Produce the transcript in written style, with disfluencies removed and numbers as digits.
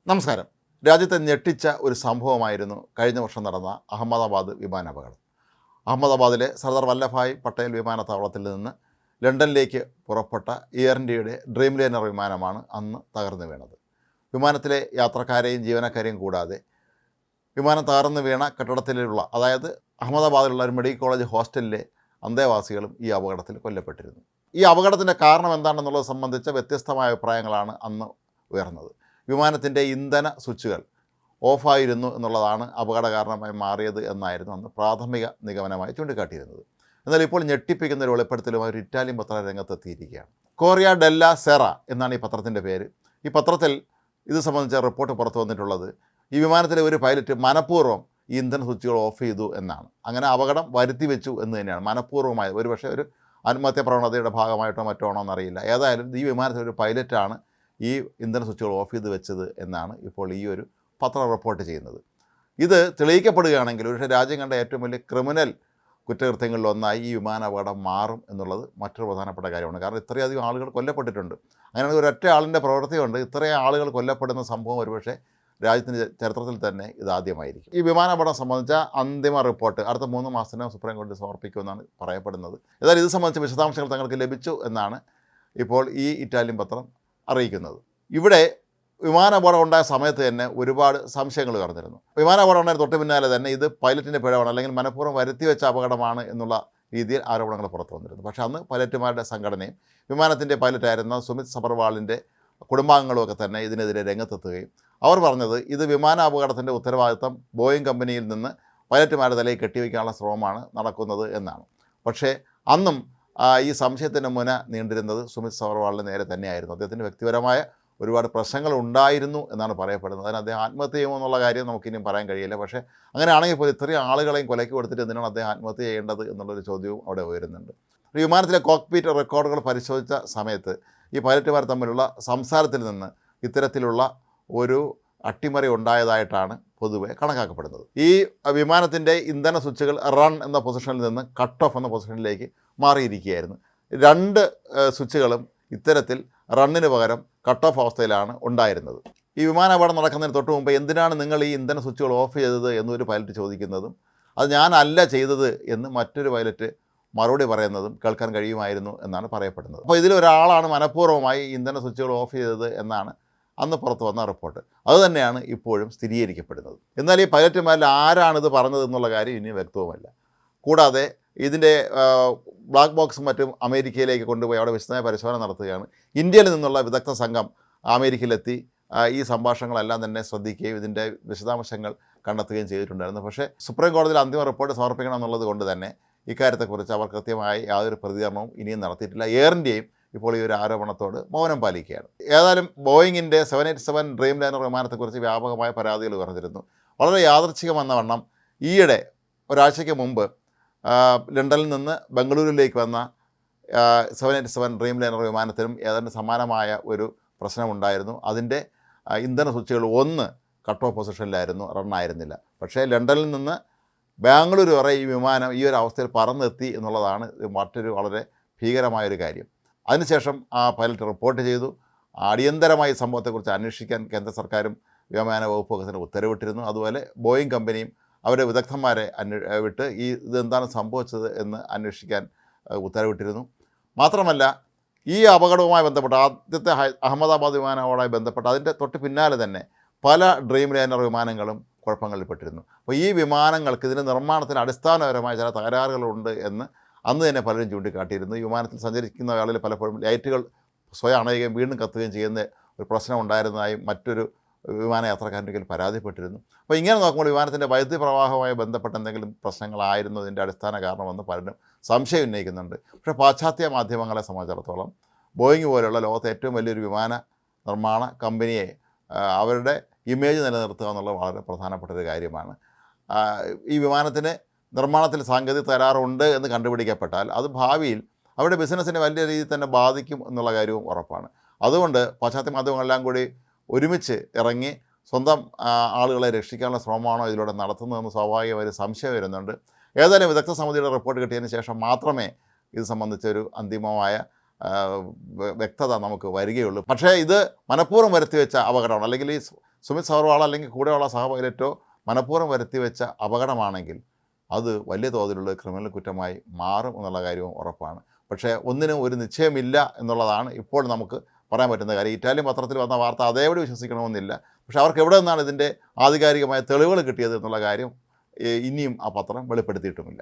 നമസ്കാരം. രാജ്യത്തെ ഞെട്ടിച്ച ഒരു സംഭവമായിരുന്നു കഴിഞ്ഞ വർഷം നടന്ന അഹമ്മദാബാദ് വിമാനാപകടം. അഹമ്മദാബാദിലെ സർദാർ വല്ലഭായ് പട്ടേൽ വിമാനത്താവളത്തിൽ നിന്ന് ലണ്ടനിലേക്ക് പുറപ്പെട്ട എയർ ഇന്ത്യയുടെ ഡ്രീം ലൈനർ വിമാനമാണ് അന്ന് തകർന്നു വീണത്. വിമാനത്തിലെ യാത്രക്കാരെയും ജീവനക്കാരെയും കൂടാതെ വിമാനം തകർന്നു വീണ കെട്ടിടത്തിലുള്ള, അതായത് അഹമ്മദാബാദിലുള്ള ഒരു മെഡിക്കൽ കോളേജ് ഹോസ്റ്റലിലെ അന്തേവാസികളും ഈ അപകടത്തിൽ കൊല്ലപ്പെട്ടിരുന്നു. ഈ അപകടത്തിൻ്റെ കാരണം എന്താണെന്നുള്ളത് സംബന്ധിച്ച വ്യത്യസ്തമായ അഭിപ്രായങ്ങളാണ് അന്ന് ഉയർന്നത്. വിമാനത്തിൻ്റെ ഇന്ധന സ്വിച്ചുകൾ ഓഫായിരുന്നു എന്നുള്ളതാണ് അപകട കാരണമായി മാറിയത് എന്നായിരുന്നു അന്ന് പ്രാഥമിക നിഗമനമായി ചൂണ്ടിക്കാട്ടിയിരുന്നത്. എന്നാൽ ഇപ്പോൾ ഞെട്ടിപ്പിക്കുന്ന ഒരു വെളിപ്പെടുത്തലുമായി ഒരു ഇറ്റാലിയൻ പത്രം രംഗത്തെത്തിയിരിക്കുകയാണ്. കോറിയ ഡെല്ല സെറ എന്നാണ് ഈ പത്രത്തിൻ്റെ പേര്. ഈ പത്രത്തിൽ ഇത് സംബന്ധിച്ച റിപ്പോർട്ട് പുറത്തു വന്നിട്ടുള്ളത് ഈ വിമാനത്തിലെ ഒരു പൈലറ്റ് മനഃപൂർവ്വം ഈ ഇന്ധന സ്വിച്ചുകൾ ഓഫ് ചെയ്തു എന്നാണ്. അങ്ങനെ അപകടം വരുത്തി വെച്ചു എന്ന് തന്നെയാണ്. മനഃപൂർവ്വമായി, ഒരുപക്ഷെ ഒരു ആത്മഹത്യാ പ്രവണതയുടെ ഭാഗമായിട്ടോ മറ്റോ ആണോ എന്നറിയില്ല. ഏതായാലും ഈ വിമാനത്തിലെ ഒരു പൈലറ്റാണ് ഈ ഇന്ധന സ്വിച്ചുകൾ ഓഫ് ചെയ്ത് വെച്ചത് എന്നാണ് ഇപ്പോൾ ഈ ഒരു പത്രം റിപ്പോർട്ട് ചെയ്യുന്നത്. ഇത് തെളിയിക്കപ്പെടുകയാണെങ്കിൽ ഒരു രാജ്യം കണ്ട ഏറ്റവും വലിയ ക്രിമിനൽ കുറ്റകൃത്യങ്ങളിലൊന്നായി ഈ വിമാനാപകടം മാറും എന്നുള്ളത് മറ്റൊരു പ്രധാനപ്പെട്ട കാര്യമാണ്. കാരണം ഇത്രയധികം ആളുകൾ കൊല്ലപ്പെട്ടിട്ടുണ്ട്. അങ്ങനെ ഒരൊറ്റ ആളിൻ്റെ പ്രവൃത്തി കൊണ്ട് ഇത്രയും ആളുകൾ കൊല്ലപ്പെടുന്ന സംഭവം ഒരുപക്ഷെ രാജ്യത്തിൻ്റെ ചരിത്രത്തിൽ തന്നെ ഇതാദ്യമായിരിക്കും. ഈ വിമാനാപകടം സംബന്ധിച്ച അന്തിമ റിപ്പോർട്ട് അടുത്ത 3 മാസത്തിനകം സുപ്രീം കോടതി സമർപ്പിക്കുമെന്നാണ് പറയപ്പെടുന്നത്. ഏതായാലും ഇത് സംബന്ധിച്ച വിശദാംശങ്ങൾ തങ്ങൾക്ക് ലഭിച്ചു എന്നാണ് ഇപ്പോൾ ഈ ഇറ്റാലിയൻ പത്രം അറിയിക്കുന്നത്. ഇവിടെ വിമാനാപകടം ഉണ്ടായ സമയത്ത് തന്നെ ഒരുപാട് സംശയങ്ങൾ കടന്നിരുന്നു. വിമാനാപകടം ഉണ്ടായ തൊട്ട് പിന്നാലെ തന്നെ ഇത് പൈലറ്റിൻ്റെ പിഴവാണ്, അല്ലെങ്കിൽ മനഃപൂർവ്വം വരുത്തി വെച്ച അപകടമാണ് എന്നുള്ള രീതിയിൽ ആരോപണങ്ങൾ പുറത്തു വന്നിരുന്നു. പക്ഷേ അന്ന് പൈലറ്റുമാരുടെ സംഘടനയും വിമാനത്തിൻ്റെ പൈലറ്റായിരുന്ന സുമിത് സബർവാളിൻ്റെ കുടുംബാംഗങ്ങളുമൊക്കെ തന്നെ ഇതിനെതിരെ രംഗത്തെത്തുകയും അവർ പറഞ്ഞത് ഇത് വിമാനാപകടത്തിൻ്റെ ഉത്തരവാദിത്തം ബോയിങ് കമ്പനിയിൽ നിന്ന് പൈലറ്റുമാരുടെ തലയിൽ കെട്ടിവയ്ക്കാനുള്ള ശ്രമമാണ് നടക്കുന്നത് എന്നാണ്. പക്ഷേ അന്നും ഈ സംശയത്തിൻ്റെ മുന നീണ്ടിരുന്നത് സുമിത് സബർവാളിന് നേരെ തന്നെയായിരുന്നു. അദ്ദേഹത്തിൻ്റെ വ്യക്തിപരമായ ഒരുപാട് പ്രശ്നങ്ങൾ ഉണ്ടായിരുന്നു എന്നാണ് പറയപ്പെടുന്നത്. അതിന് അദ്ദേഹം ആത്മഹത്യ ചെയ്യുമോ എന്നുള്ള കാര്യം നമുക്കിനിയും പറയാൻ കഴിയില്ല. പക്ഷേ അങ്ങനെയാണെങ്കിൽ പോലും ഇത്രയും ആളുകളെയും കൊലയ്ക്ക് കൊടുത്തിട്ട് എന്തിനാണ് അദ്ദേഹം ആത്മഹത്യ ചെയ്യേണ്ടത് എന്നുള്ളൊരു ചോദ്യവും അവിടെ ഉയരുന്നുണ്ട്. വിമാനത്തിലെ കോക്ക്പിറ്റ് റെക്കോർഡുകൾ പരിശോധിച്ച സമയത്ത് ഈ പൈലറ്റുമാർ തമ്മിലുള്ള സംസാരത്തിൽ നിന്ന് ഇത്തരത്തിലുള്ള ഒരു അട്ടിമറി ഉണ്ടായതായിട്ടാണ് പൊതുവെ കണക്കാക്കപ്പെടുന്നത്. ഈ വിമാനത്തിൻ്റെ ഇന്ധന സ്വിച്ചുകൾ റൺ എന്ന പൊസിഷനിൽ നിന്ന് കട്ട് ഓഫ് എന്ന പൊസിഷനിലേക്ക് മാറിയിരിക്കുകയായിരുന്നു. 2 സ്വിച്ചുകളും ഇത്തരത്തിൽ റണ്ണിന് പകരം കട്ട് ഓഫ് അവസ്ഥയിലാണ് ഉണ്ടായിരുന്നത്. ഈ വിമാനാപകടം നടക്കുന്നതിന് തൊട്ട് മുമ്പ് എന്തിനാണ് നിങ്ങൾ ഈ ഇന്ധന സ്വിച്ചുകൾ ഓഫ് ചെയ്തത് എന്നൊരു പൈലറ്റ് ചോദിക്കുന്നതും അത് ഞാനല്ല ചെയ്തത് എന്ന് മറ്റൊരു പൈലറ്റ് മറുപടി പറയുന്നതും കേൾക്കാൻ കഴിയുമായിരുന്നു എന്നാണ് പറയപ്പെടുന്നത്. അപ്പോൾ ഇതിലൊരാളാണ് മനഃപൂർവ്വമായി ഇന്ധന സ്വിച്ചുകൾ ഓഫ് ചെയ്തത് എന്നാണ് അന്ന് പുറത്തു വന്ന റിപ്പോർട്ട്. അതുതന്നെയാണ് ഇപ്പോഴും സ്ഥിരീകരിക്കപ്പെടുന്നത്. എന്നാൽ ഈ പൈലറ്റുമാരിൽ ആരാണിത് പറഞ്ഞത് എന്നുള്ള കാര്യം ഇനി വ്യക്തവുമല്ല. കൂടാതെ ഇതിൻ്റെ ബ്ലാക്ക് ബോക്സും മറ്റും അമേരിക്കയിലേക്ക് കൊണ്ടുപോയി അവിടെ വിശദമായ പരിശോധന നടത്തുകയാണ്. ഇന്ത്യയിൽ നിന്നുള്ള വിദഗ്ധ സംഘം അമേരിക്കയിലെത്തി ഈ സംഭാഷണങ്ങളെല്ലാം തന്നെ ശ്രദ്ധിക്കുകയും ഇതിൻ്റെ വിശദാംശങ്ങൾ കണ്ടെത്തുകയും ചെയ്തിട്ടുണ്ടായിരുന്നു. പക്ഷേ സുപ്രീം കോടതിയിൽ അന്തിമ റിപ്പോർട്ട് സമർപ്പിക്കണം എന്നുള്ളത് കൊണ്ട് തന്നെ ഇക്കാര്യത്തെക്കുറിച്ച് അവർ കൃത്യമായി യാതൊരു പ്രതികരണവും ഇനിയും നടത്തിയിട്ടില്ല. എയർ ഇന്ത്യയും ഇപ്പോൾ ഈ ഒരു ആരോപണത്തോട് മൗനം പാലിക്കുകയാണ്. ഏതായാലും ബോയിങ്ങിൻ്റെ 787 ഡ്രീം ലൈനർ വിമാനത്തെക്കുറിച്ച് വ്യാപകമായ പരാതികൾ ഉയർന്നിരുന്നു. വളരെ യാദൃച്ഛികമെന്ന വണ്ണം ഈയിടെ ഒരാഴ്ചയ്ക്ക് മുമ്പ് ലണ്ടനിൽ നിന്ന് ബംഗളൂരുവിലേക്ക് വന്ന 787 ഡ്രീം ലൈനർ വിമാനത്തിനും ഏതാണ്ട് സമാനമായ ഒരു പ്രശ്നമുണ്ടായിരുന്നു. അതിൻ്റെ ഇന്ധന സ്വിച്ചുകൾ 1 കട്ട് ഓഫ് പൊസിഷനിലായിരുന്നു, റണ്ണായിരുന്നില്ല. പക്ഷേ ലണ്ടനിൽ നിന്ന് ബാംഗ്ലൂർ വരെ ഈ വിമാനം ഈ ഒരു അവസ്ഥയിൽ പറന്നെത്തി എന്നുള്ളതാണ് മറ്റൊരു വളരെ ഭീകരമായൊരു കാര്യം. അതിനുശേഷം ആ പൈലറ്റ് റിപ്പോർട്ട് ചെയ്തു. അടിയന്തരമായി സംഭവത്തെക്കുറിച്ച് അന്വേഷിക്കാൻ കേന്ദ്ര സർക്കാരും വ്യോമയാന വകുപ്പൊക്കെ തന്നെ ഉത്തരവിട്ടിരുന്നു. അതുപോലെ ബോയിങ് കമ്പനിയും അവരെ വിദഗ്ധന്മാരെ വിട്ട് ഇതെന്താണ് സംഭവിച്ചത് എന്ന് അന്വേഷിക്കാൻ ഉത്തരവിട്ടിരുന്നു. മാത്രമല്ല ഈ അപകടവുമായി ബന്ധപ്പെട്ട് ആദ്യത്തെ അഹമ്മദാബാദ് വിമാനവുമായി ബന്ധപ്പെട്ട് അതിൻ്റെ തൊട്ട് പിന്നാലെ തന്നെ പല ഡ്രീം ലൈനർ വിമാനങ്ങളും കുഴപ്പങ്ങളിൽപ്പെട്ടിരുന്നു. അപ്പോൾ ഈ വിമാനങ്ങൾക്ക് ഇതിൻ്റെ നിർമ്മാണത്തിന് അടിസ്ഥാനപരമായ ചില തകരാറുകളുണ്ട് എന്ന് അന്ന് തന്നെ പലരും ചൂണ്ടിക്കാട്ടിയിരുന്നു. ഈ വിമാനത്തിൽ സഞ്ചരിക്കുന്ന ആളുകൾ പലപ്പോഴും ലൈറ്റുകൾ സ്വയം അണയുകയും വീണ്ടും കത്തുകയും ചെയ്യുന്ന ഒരു പ്രശ്നം ഉണ്ടായിരുന്നതായും മറ്റൊരു വിമാനയാത്രക്കാരൻ്റെ പരാതിപ്പെട്ടിരുന്നു. അപ്പോൾ ഇങ്ങനെ നോക്കുമ്പോൾ വിമാനത്തിൻ്റെ വൈദ്യുതി പ്രവാഹവുമായി ബന്ധപ്പെട്ട എന്തെങ്കിലും പ്രശ്നങ്ങളായിരുന്നു ഇതിൻ്റെ അടിസ്ഥാന കാരണമെന്ന് പലരും സംശയം ഉന്നയിക്കുന്നുണ്ട്. പക്ഷേ പാശ്ചാത്യ മാധ്യമങ്ങളെ സംബന്ധിച്ചിടത്തോളം ബോയിങ് പോലെയുള്ള ലോകത്തെ ഏറ്റവും വലിയൊരു വിമാന നിർമ്മാണ കമ്പനിയെ അവരുടെ ഇമേജ് നിലനിർത്തുക എന്നുള്ളത് വളരെ പ്രധാനപ്പെട്ട ഒരു കാര്യമാണ്. ഈ വിമാനത്തിന് നിർമ്മാണത്തിൽ സാങ്കേതിക തകരാറുണ്ട് എന്ന് കണ്ടുപിടിക്കപ്പെട്ടാൽ അത് ഭാവിയിൽ അവരുടെ ബിസിനസ്സിനെ വലിയ രീതിയിൽ തന്നെ ബാധിക്കും എന്നുള്ള കാര്യവും ഉറപ്പാണ്. അതുകൊണ്ട് പാശ്ചാത്യ മാധ്യമങ്ങളെല്ലാം കൂടി ഒരുമിച്ച് ഇറങ്ങി സ്വന്തം ആളുകളെ രക്ഷിക്കാനുള്ള ശ്രമമാണോ ഇതിലൂടെ നടത്തുന്നതെന്ന് സ്വാഭാവികമായ ഒരു സംശയം വരുന്നുണ്ട്. ഏതായാലും വിദഗ്ധ സമിതിയുടെ റിപ്പോർട്ട് കിട്ടിയതിന് ശേഷം മാത്രമേ ഇത് സംബന്ധിച്ചൊരു അന്തിമമായ വ്യക്തത നമുക്ക് വരികയുള്ളൂ. പക്ഷേ ഇത് മനഃപൂർവ്വം വരുത്തി വെച്ച അപകടമാണ്, അല്ലെങ്കിൽ ഈ സുമിത് സബർവാൾ അല്ലെങ്കിൽ കൂടെയുള്ള സഹപൈലറ്റോ മനഃപൂർവ്വം വരുത്തി വെച്ച അപകടമാണെങ്കിൽ അത് വലിയ തോതിലുള്ള ക്രിമിനൽ കുറ്റമായി മാറും എന്നുള്ള കാര്യവും ഉറപ്പാണ്. പക്ഷേ ഒന്നിനും ഒരു നിശ്ചയമില്ല എന്നുള്ളതാണ് ഇപ്പോൾ നമുക്ക് പറയാൻ പറ്റുന്ന കാര്യം. ഇറ്റാലിയൻ പത്രത്തിൽ വന്ന വാർത്ത അതേപടി വിശ്വസിക്കണമെന്നില്ല. പക്ഷേ അവർക്ക് എവിടെ നിന്നാണ് ഇതിൻ്റെ ആധികാരികമായ തെളിവുകൾ കിട്ടിയത് എന്നുള്ള കാര്യം ഇനിയും ആ പത്രം വെളിപ്പെടുത്തിയിട്ടുമില്ല.